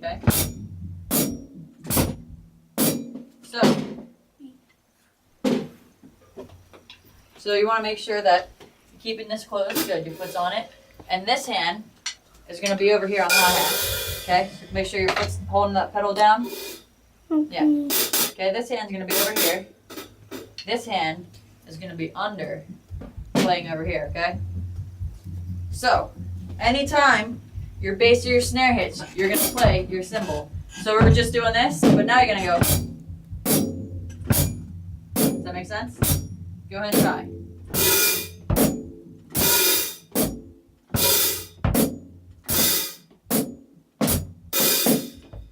Okay? So you want to make sure that you're keeping this closed. Good, your foot's on it. And this hand is going to be over here on the hi-hat. Okay? So make sure your foot's holding that pedal down. Yeah. Okay, this hand's going to be over here. This hand is going to be under, playing over here, okay? So, anytime your bass or your snare hits, you're going to play your cymbal. So we were just doing this, but now you're going to go. Does that make sense? Go ahead and try.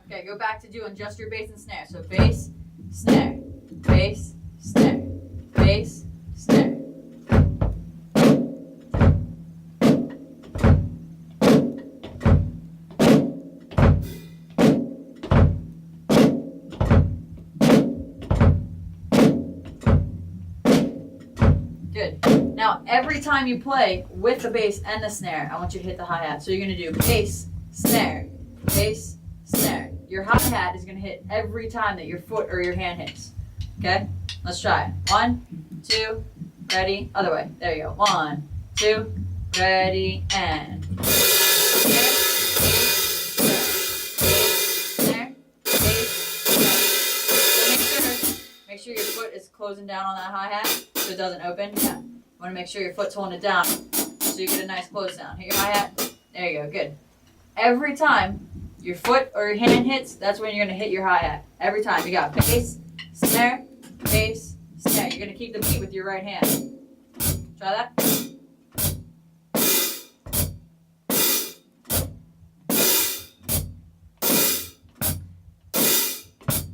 Okay, go back to doing just your bass and snare. So bass, snare, bass, snare, bass, snare. Good. Now, every time you play with the bass and the snare, I want you to hit the hi-hat. So you're going to do bass, snare, bass, snare. Your hi-hat is going to hit every time that your foot or your hand hits. Okay? Let's try it. 1, 2, ready, other way. There you go. 1, 2, ready, and. Snare, bass, snare. So make sure your foot is closing down on that hi-hat so it doesn't open. Yeah. You want to make sure your foot's holding it down so you get a nice close down. Hit your hi-hat. There you go. Good. Every time your foot or your hand hits, that's when you're going to hit your hi-hat. Every time. You got bass, snare, bass, snare. You're going to keep the beat with your right hand. Try that.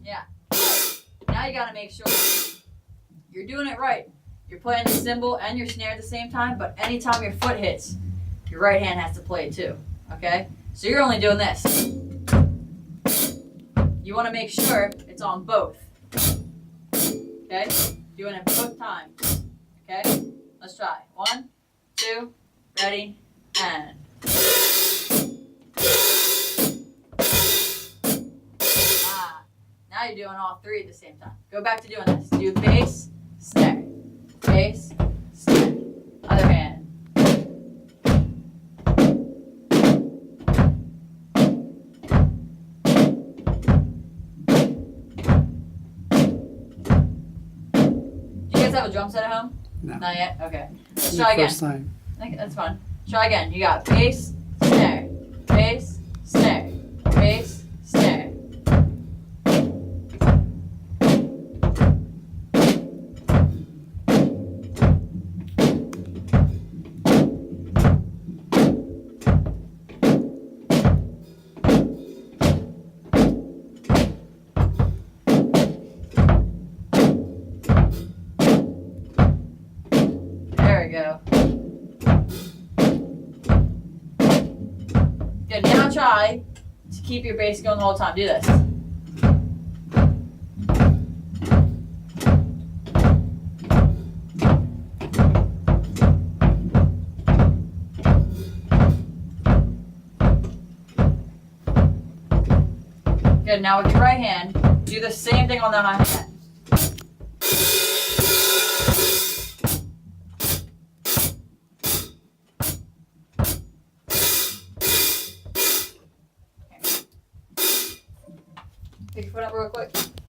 Yeah. Now you got to make sure you're doing it right. You're playing the cymbal and your snare at the same time, but anytime your foot hits, your right hand has to play it too. Okay? So you're only doing this. You want to make sure it's on both. Okay? Doing it both times. Okay? Let's try. 1, 2, ready, and. Now you're doing all three at the same time. Go back to doing this. Do bass, snare, bass, snare. Other hand. Have a drum set at home? No. Not yet? Okay. Let's try again. First time. I think that's fun. Try again. You got bass, snare, bass, snare, bass, snare. Go. Good. Now try to keep your bass going the whole time. Do this. Good. Now with your right hand, do the same thing on the hi-hat. Pick your foot up real quick.